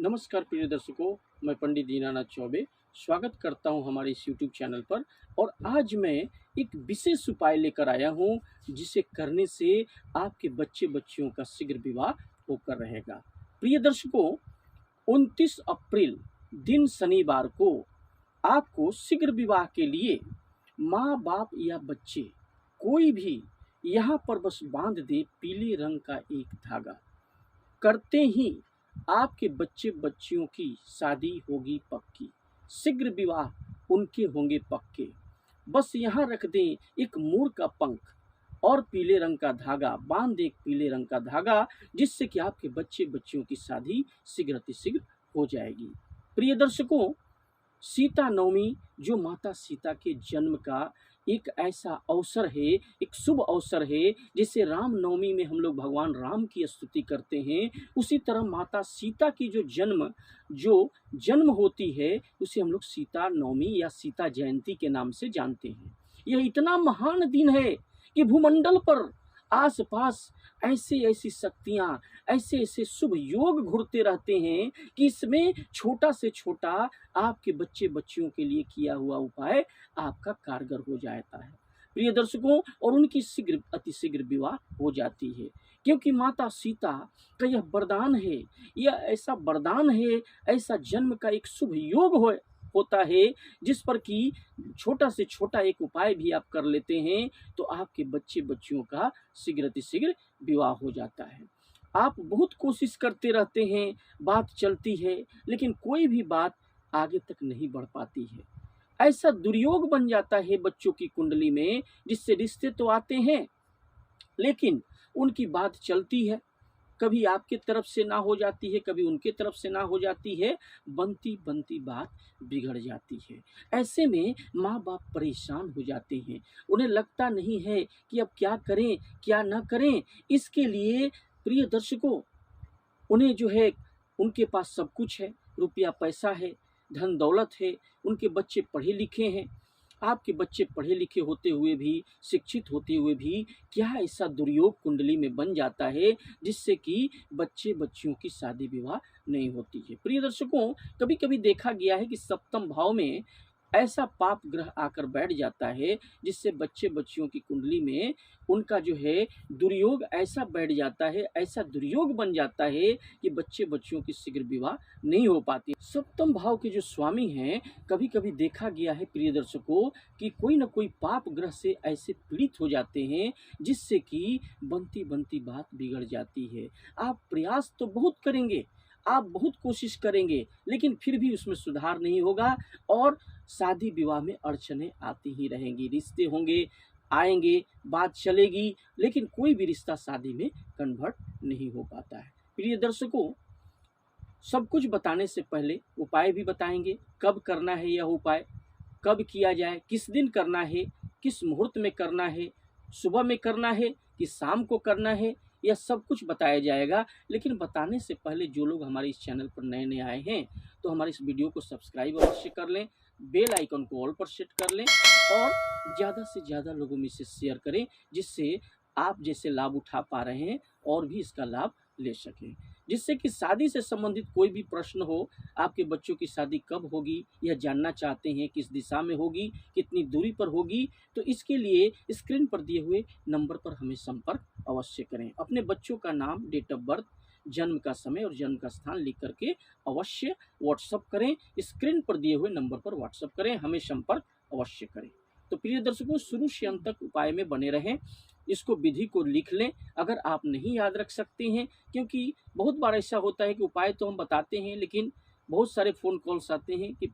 नमस्कार प्रिय दर्शकों, मैं पंडित दीनानाथ चौबे स्वागत करता हूं हमारे इस यूट्यूब चैनल पर। और आज मैं एक विशेष उपाय लेकर आया हूं जिसे करने से आपके बच्चे बच्चियों का शीघ्र विवाह होकर रहेगा। प्रिय दर्शकों, 29 अप्रैल दिन शनिवार को आपको शीघ्र विवाह के लिए माँ बाप या बच्चे कोई भी यहाँ पर बस बांध दे पीले रंग का एक धागा। करते ही आपके बच्चे बच्चियों की शादी होगी पक्की, शीघ्र विवाह उनके होंगे पक्के। बस यहाँ रख दें एक मोर का पंख और पीले रंग का धागा, बांध दें एक पीले रंग का धागा, जिससे कि आपके बच्चे बच्चियों की शादी शीघ्र अतिशीघ्र हो जाएगी। प्रिय दर्शकों, सीता नवमी जो माता सीता के जन्म का एक ऐसा अवसर है, एक शुभ अवसर है, जिसे राम नवमी में हम लोग भगवान राम की स्तुति करते हैं। उसी तरह माता सीता की जो जन्म होती है, उसे हम लोग सीता नवमी या सीता जयंती के नाम से जानते हैं। यह इतना महान दिन है कि भूमंडल पर आसपास ऐसी ऐसी शक्तियाँ, ऐसे ऐसे शुभ योग घूरते रहते हैं कि इसमें छोटा से छोटा आपके बच्चे बच्चियों के लिए किया हुआ उपाय आपका कारगर हो जाता है प्रिय दर्शकों, और उनकी शीघ्र अतिशीघ्र विवाह हो जाती है। क्योंकि माता सीता का यह वरदान है, यह ऐसा वरदान है, ऐसा जन्म का एक शुभ योग होता है, जिस पर कि छोटा से छोटा एक उपाय भी आप कर लेते हैं तो आपके बच्चे बच्चियों का शीघ्र अतिशीघ्र विवाह हो जाता है। आप बहुत कोशिश करते रहते हैं, बात चलती है, लेकिन कोई भी बात आगे तक नहीं बढ़ पाती है। ऐसा दुर्योग बन जाता है बच्चों की कुंडली में, जिससे रिश्ते तो आते हैं लेकिन उनकी बात चलती है, कभी आपके तरफ से ना हो जाती है, कभी उनके तरफ से ना हो जाती है, बनती बनती बात बिगड़ जाती है। ऐसे में माँ बाप परेशान हो जाते हैं, उन्हें लगता नहीं है कि अब क्या करें क्या ना करें। इसके लिए प्रिय दर्शकों, उन्हें जो है उनके पास सब कुछ है, रुपया पैसा है, धन दौलत है, उनके बच्चे पढ़े लिखे हैं। आपके बच्चे पढ़े लिखे होते हुए भी, शिक्षित होते हुए भी क्या ऐसा दुर्योग कुंडली में बन जाता है जिससे कि बच्चे बच्चियों की शादी विवाह नहीं होती है। प्रिय दर्शकों, कभी कभी देखा गया है कि सप्तम भाव में ऐसा पाप ग्रह आकर बैठ जाता है जिससे बच्चे बच्चियों की कुंडली में उनका जो है दुर्योग ऐसा बैठ जाता है, ऐसा दुर्योग बन जाता है कि बच्चे बच्चियों की शीघ्र विवाह नहीं हो पाती। सप्तम भाव के जो स्वामी हैं, कभी कभी देखा गया है प्रिय दर्शकों कि कोई न कोई पाप ग्रह से ऐसे पीड़ित हो जाते हैं जिससे कि बनती बनती बात बिगड़ जाती है। आप प्रयास तो बहुत करेंगे, आप बहुत कोशिश करेंगे, लेकिन फिर भी उसमें सुधार नहीं होगा और शादी विवाह में अड़चनें आती ही रहेंगी। रिश्ते होंगे, आएंगे, बात चलेगी, लेकिन कोई भी रिश्ता शादी में कन्वर्ट नहीं हो पाता है। प्रिय दर्शकों, सब कुछ बताने से पहले उपाय भी बताएंगे। कब करना है यह उपाय, कब किया जाए, किस दिन करना है, किस मुहूर्त में करना है, सुबह में करना है कि शाम को करना है, यह सब कुछ बताया जाएगा। लेकिन बताने से पहले जो लोग हमारे इस चैनल पर नए नए आए हैं तो हमारे इस वीडियो को सब्सक्राइब अवश्य कर लें, बेल आइकन को ऑल पर सेट कर लें और ज़्यादा से ज़्यादा लोगों में इसे शेयर करें, जिससे आप जैसे लाभ उठा पा रहे हैं और भी इसका लाभ ले सकें। जिससे कि शादी से संबंधित कोई भी प्रश्न हो, आपके बच्चों की शादी कब होगी, यह जानना चाहते हैं, किस दिशा में होगी, कितनी दूरी पर होगी, तो इसके लिए स्क्रीन पर दिए हुए नंबर पर हमें संपर्क अवश्य करें। अपने बच्चों का नाम, डेट ऑफ बर्थ, जन्म का समय और जन्म का स्थान लिख करके अवश्य व्हाट्सअप करें। स्क्रीन पर दिए हुए नंबर पर व्हाट्सअप करें, हमें संपर्क अवश्य करें। तो प्रिय दर्शकों, शुरू से अंत तक उपाय में बने रहें, इसको विधि को लिख लें अगर आप नहीं याद रख सकते हैं, क्योंकि बहुत बार ऐसा होता है कि उपाय तो हम बताते हैं लेकिन बहुत सारे फ़ोन कॉल्स आते हैं कि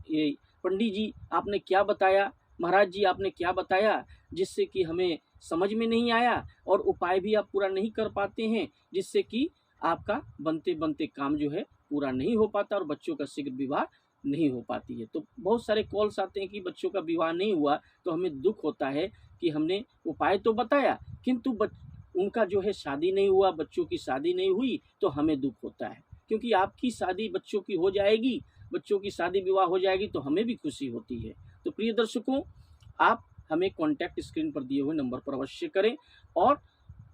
ये पंडित जी आपने क्या बताया, महाराज जी आपने क्या बताया, जिससे कि हमें समझ में नहीं आया और उपाय भी आप पूरा नहीं कर पाते हैं, जिससे कि आपका बनते बनते काम जो है पूरा नहीं हो पाता और बच्चों का शीघ्र विवाह नहीं हो पाती है। तो बहुत सारे कॉल्स आते हैं कि बच्चों का विवाह नहीं हुआ, तो हमें दुख होता है कि हमने उपाय तो बताया किंतु उनका जो है शादी नहीं हुआ, बच्चों की शादी नहीं हुई, तो हमें दुख होता है। क्योंकि आपकी शादी बच्चों की हो जाएगी, बच्चों की शादी विवाह हो जाएगी तो हमें भी खुशी होती है। तो प्रिय दर्शकों, आप हमें कॉन्टैक्ट स्क्रीन पर दिए हुए नंबर पर अवश्य करें और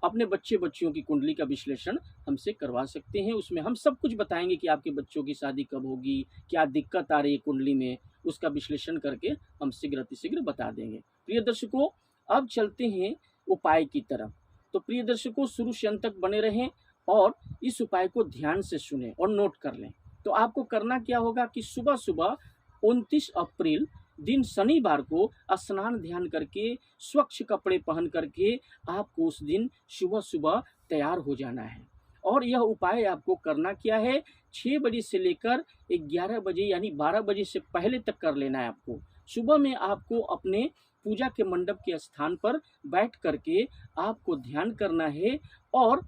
अपने बच्चे बच्चियों की कुंडली का विश्लेषण हमसे करवा सकते हैं। उसमें हम सब कुछ बताएंगे कि आपके बच्चों की शादी कब होगी, क्या दिक्कत आ रही है कुंडली में, उसका विश्लेषण करके हम शीघ्र अतिशीघ्र बता देंगे। प्रिय दर्शकों, अब चलते हैं उपाय की तरफ। तो प्रिय दर्शकों, शुरू से अंत तक बने रहें और इस उपाय को ध्यान से सुनें और नोट कर लें। तो आपको करना क्या होगा कि सुबह सुबह 29 अप्रैल दिन शनिवार को स्नान ध्यान करके स्वच्छ कपड़े पहन करके आपको उस दिन सुबह सुबह तैयार हो जाना है। और यह उपाय आपको करना क्या है, 6 बजे से लेकर 11 बजे यानी 12 बजे से पहले तक कर लेना है आपको। सुबह में आपको अपने पूजा के मंडप के स्थान पर बैठ करके आपको ध्यान करना है और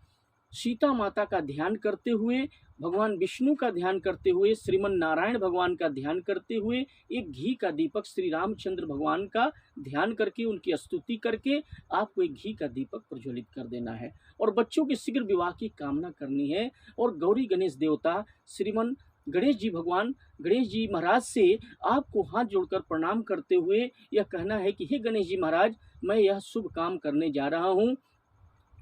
सीता माता का ध्यान करते हुए, भगवान विष्णु का ध्यान करते हुए, श्रीमन नारायण भगवान का ध्यान करते हुए, एक घी का दीपक श्री रामचंद्र भगवान का ध्यान करके उनकी स्तुति करके आपको एक घी का दीपक प्रज्वलित कर देना है और बच्चों के शीघ्र विवाह की कामना करनी है। और गौरी गणेश देवता श्रीमन गणेश जी भगवान, गणेश जी महाराज से आपको हाथ जोड़कर प्रणाम करते हुए यह कहना है कि हे गणेश जी महाराज, मैं यह शुभ काम करने जा रहा हूँ,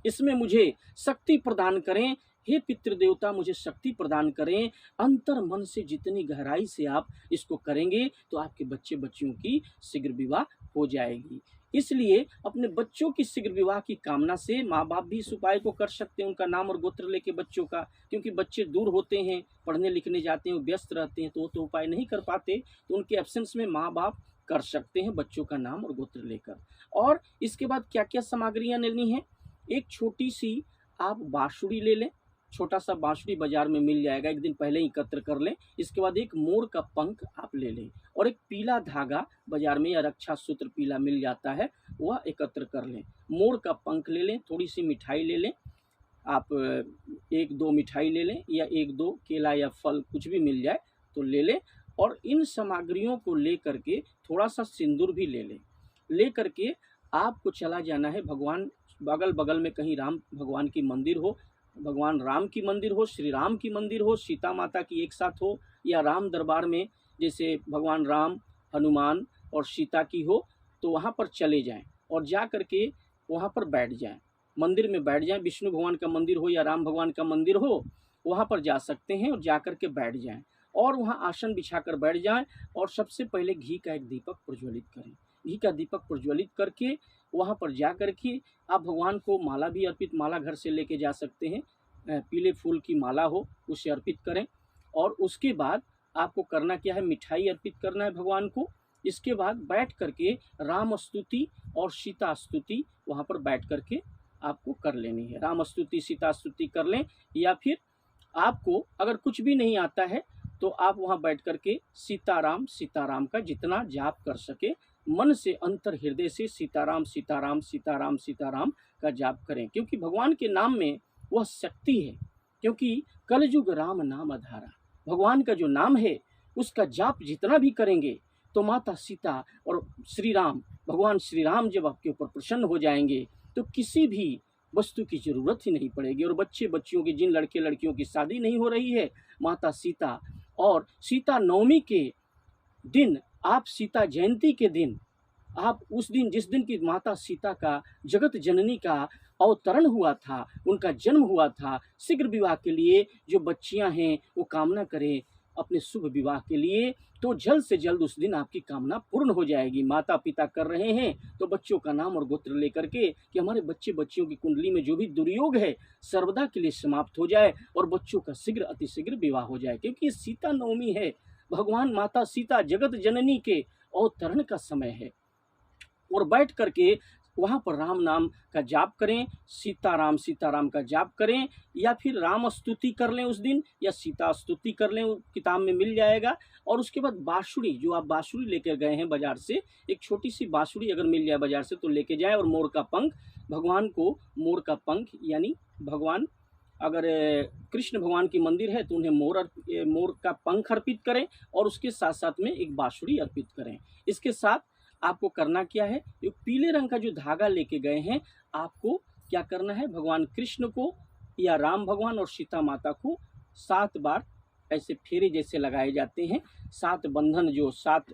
इसमें मुझे शक्ति प्रदान करें। हे पितृदेवता, मुझे शक्ति प्रदान करें। अंतर मन से जितनी गहराई से आप इसको करेंगे तो आपके बच्चे बच्चियों की शीघ्र विवाह हो जाएगी। इसलिए अपने बच्चों की शीघ्र विवाह की कामना से माँ बाप भी इस उपाय को कर सकते हैं, उनका नाम और गोत्र लेके बच्चों का, क्योंकि बच्चे दूर होते हैं, पढ़ने लिखने जाते हैं, व्यस्त रहते हैं, तो वो तो उपाय नहीं कर पाते। तो उनके एब्सेंस में माँ बाप कर सकते हैं बच्चों का नाम और गोत्र लेकर। और इसके बाद क्या क्या सामग्रियाँ लेनी है, एक छोटी सी आप बांसुरी ले लें, छोटा सा बांसुरी बाजार में मिल जाएगा, एक दिन पहले ही एकत्र कर लें। इसके बाद एक मोर का पंख आप ले लें और एक पीला धागा बाजार में या रक्षा सूत्र पीला मिल जाता है, वह एकत्र कर लें। मोर का पंख ले लें, थोड़ी सी मिठाई ले लें, आप 1-2 मिठाई ले लें या 1-2 केला या फल कुछ भी मिल जाए तो ले लें। और इन सामग्रियों को ले करके थोड़ा सा सिंदूर भी ले लें। ले करके आपको चला जाना है भगवान, बगल बगल में कहीं राम भगवान की मंदिर हो, भगवान राम की मंदिर हो, श्री राम की मंदिर हो, सीता माता की एक साथ हो, या राम दरबार में जैसे भगवान राम, हनुमान और सीता की हो, तो वहाँ पर चले जाएं और जा करके वहाँ पर बैठ जाएं, मंदिर में बैठ जाएं। विष्णु भगवान का मंदिर हो या राम भगवान का मंदिर हो, वहाँ पर जा सकते हैं और जा करके बैठ जाएं और वहाँ आसन बिछाकर बैठ जाएं। और सबसे पहले घी का एक दीपक प्रज्वलित करें। घी का दीपक प्रज्वलित करके वहाँ पर जा कर के आप भगवान को माला भी अर्पित, माला घर से लेके जा सकते हैं, पीले फूल की माला हो उसे अर्पित करें। और उसके बाद आपको करना क्या है, मिठाई अर्पित करना है भगवान को। इसके बाद बैठ करके राम स्तुति और सीता स्तुति वहाँ पर बैठ करके आपको कर लेनी है। राम स्तुति सीता स्तुति कर लें, या फिर आपको अगर कुछ भी नहीं आता है तो आप वहाँ बैठ करके सीताराम का जितना जाप कर सके मन से अंतर हृदय से सीताराम सीताराम सीताराम सीताराम का जाप करें, क्योंकि भगवान के नाम में वह शक्ति है। क्योंकि कलयुग राम नाम आधारा, भगवान का जो नाम है उसका जाप जितना भी करेंगे तो माता सीता और श्री राम, भगवान श्री राम जब आपके ऊपर प्रसन्न हो जाएंगे तो किसी भी वस्तु की जरूरत ही नहीं पड़ेगी। और बच्चे बच्चियों की, जिन लड़के लड़कियों की शादी नहीं हो रही है, माता सीता और सीता नवमी के दिन, आप सीता जयंती के दिन, आप उस दिन जिस दिन की माता सीता का, जगत जननी का अवतरण हुआ था, उनका जन्म हुआ था, शीघ्र विवाह के लिए जो बच्चियां हैं वो कामना करें अपने शुभ विवाह के लिए, तो जल्द से जल्द उस दिन आपकी कामना पूर्ण हो जाएगी। माता पिता कर रहे हैं तो बच्चों का नाम और गोत्र लेकर के कि हमारे बच्चे बच्चियों की कुंडली में जो भी दुर्योग है सर्वदा के लिए समाप्त हो जाए और बच्चों का शीघ्र अतिशीघ्र विवाह हो जाए। क्योंकि सीता नवमी है, भगवान माता सीता जगत जननी के अवतरण का समय है। और बैठ करके वहाँ पर राम नाम का जाप करें, सीताराम का जाप करें, या फिर राम स्तुति कर लें उस दिन, या सीता स्तुति कर लें, किताब में मिल जाएगा। और उसके बाद बांसुरी, जो आप बांसुरी लेकर गए हैं बाजार से, एक छोटी सी बांसुरी अगर मिल जाए बाजार से तो लेके जाएं। और मोर का पंख, भगवान को मोर का पंख, यानी भगवान, अगर कृष्ण भगवान की मंदिर है तो उन्हें मोर का पंख अर्पित करें और उसके साथ साथ में एक बांसुरी अर्पित करें। इसके साथ आपको करना क्या है, जो पीले रंग का जो धागा लेके गए हैं, आपको क्या करना है, भगवान कृष्ण को या राम भगवान और सीता माता को 7 बार ऐसे फेरे जैसे लगाए जाते हैं, 7 बंधन, जो 7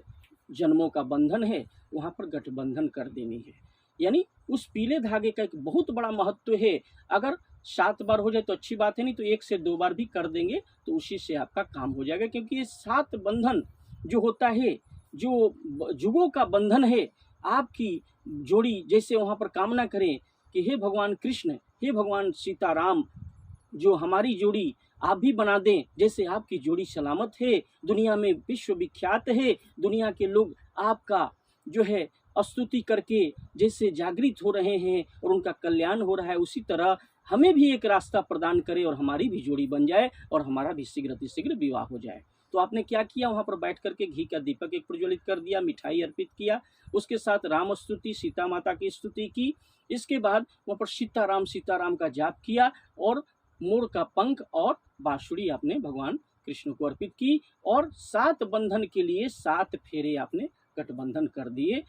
जन्मों का बंधन है वहाँ पर गठबंधन कर देनी है। यानी उस पीले धागे का एक बहुत बड़ा महत्व है। अगर 7 बार हो जाए तो अच्छी बात है, नहीं तो 1 से 2 बार भी कर देंगे तो उसी से आपका काम हो जाएगा, क्योंकि ये 7 बंधन जो होता है, जो जुगों का बंधन है, आपकी जोड़ी जैसे वहाँ पर कामना करें कि हे भगवान कृष्ण, हे भगवान सीताराम, जो हमारी जोड़ी आप भी बना दें, जैसे आपकी जोड़ी सलामत है, दुनिया में विश्व विख्यात है, दुनिया के लोग आपका जो है स्तुति करके जैसे जागृत हो रहे हैं और उनका कल्याण हो रहा है, उसी तरह हमें भी एक रास्ता प्रदान करे और हमारी भी जोड़ी बन जाए और हमारा भी शीघ्र विवाह हो जाए। तो आपने क्या किया, वहाँ पर बैठ करके घी का दीपक एक प्रज्वलित कर दिया, मिठाई अर्पित किया, उसके साथ राम स्तुति, सीता माता की स्तुति की। इसके बाद वहाँ पर सीताराम का जाप किया और मोर का पंख और बांसुरी आपने भगवान कृष्ण को अर्पित की, और 7 बंधन के लिए 7 फेरे आपने गठबंधन कर दिए,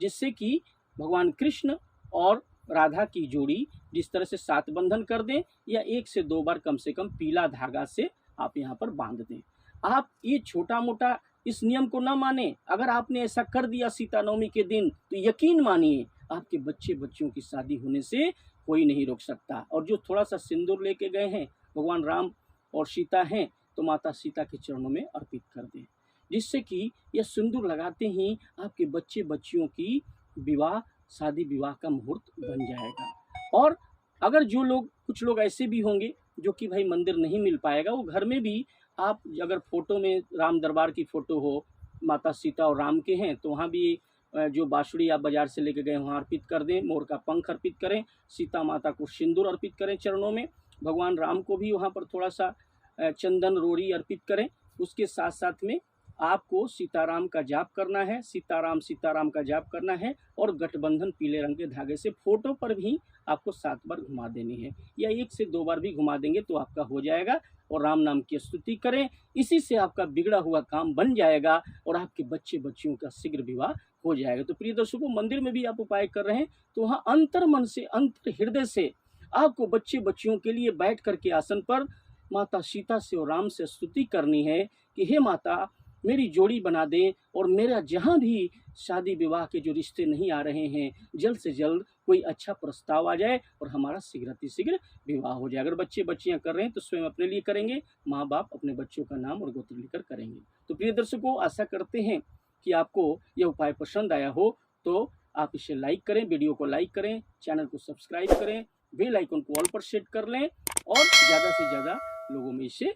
जिससे कि भगवान कृष्ण और राधा की जोड़ी जिस तरह से 7 बंधन कर दें, या 1 से 2 बार कम से कम पीला धागा से आप यहाँ पर बांध दें। आप ये छोटा मोटा इस नियम को न माने, अगर आपने ऐसा कर दिया सीता नवमी के दिन तो यकीन मानिए आपके बच्चे बच्चियों की शादी होने से कोई नहीं रोक सकता। और जो थोड़ा सा सिंदूर लेके गए हैं, भगवान राम और सीता हैं, तो माता सीता के चरणों में अर्पित कर दें, जिससे कि यह सिंदूर लगाते ही आपके बच्चे बच्चियों की विवाह शादी विवाह का मुहूर्त बन जाएगा। और अगर जो लोग कुछ लोग ऐसे भी होंगे जो कि भाई मंदिर नहीं मिल पाएगा, वो घर में भी आप अगर फोटो में राम दरबार की फोटो हो, माता सीता और राम के हैं, तो वहाँ भी जो बांसुरी आप बाजार से लेके गए वहाँ अर्पित कर दें, मोर का पंख अर्पित करें, सीता माता को सिंदूर अर्पित करें चरणों में, भगवान राम को भी वहाँ पर थोड़ा सा चंदन रोड़ी अर्पित करें। उसके साथ साथ में आपको सीताराम का जाप करना है, सीताराम का जाप करना है, और गठबंधन पीले रंग के धागे से फोटो पर भी आपको 7 बार घुमा देनी है, या 1 से 2 बार भी घुमा देंगे तो आपका हो जाएगा। और राम नाम की स्तुति करें, इसी से आपका बिगड़ा हुआ काम बन जाएगा और आपके बच्चे बच्चियों का शीघ्र विवाह हो जाएगा। तो प्रिय दर्शकों, मंदिर में भी आप उपाय कर रहे हैं तो वहाँ अंतर मन से, अंतर हृदय से आपको बच्चे बच्चियों के लिए बैठ करके आसन पर माता सीता से और राम से स्तुति करनी है कि हे माता, मेरी जोड़ी बना दें, और मेरा जहाँ भी शादी विवाह के जो रिश्ते नहीं आ रहे हैं, जल्द से जल्द कोई अच्छा प्रस्ताव आ जाए और हमारा शीघ्र विवाह हो जाए। अगर बच्चे बच्चियाँ कर रहे हैं तो स्वयं अपने लिए करेंगे, माँ बाप अपने बच्चों का नाम और गोत्र लेकर करेंगे। तो प्रिय दर्शकों, आशा करते हैं कि आपको यह उपाय पसंद आया हो, तो आप इसे लाइक करें, वीडियो को लाइक करें, चैनल को सब्सक्राइब करें, बेल आइकन को ऑल पर सेट कर लें, और ज़्यादा से ज़्यादा लोगों में इसे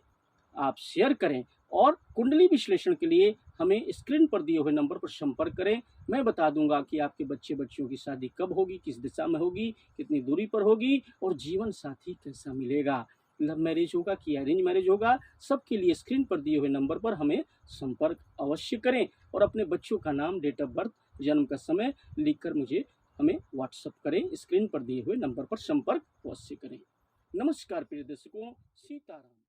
आप शेयर करें। और कुंडली विश्लेषण के लिए हमें स्क्रीन पर दिए हुए नंबर पर संपर्क करें। मैं बता दूंगा कि आपके बच्चे बच्चियों की शादी कब होगी, किस दिशा में होगी, कितनी दूरी पर होगी, और जीवन साथी कैसा मिलेगा, लव मैरिज होगा कि अरेंज मैरिज होगा, सबके लिए स्क्रीन पर दिए हुए नंबर पर हमें संपर्क अवश्य करें। और अपने बच्चों का नाम, डेट ऑफ बर्थ, जन्म का समय लिखकर हमें व्हाट्सएप करें। स्क्रीन पर दिए हुए नंबर पर संपर्क अवश्य करें। नमस्कार प्रिय दर्शकों, सीताराम।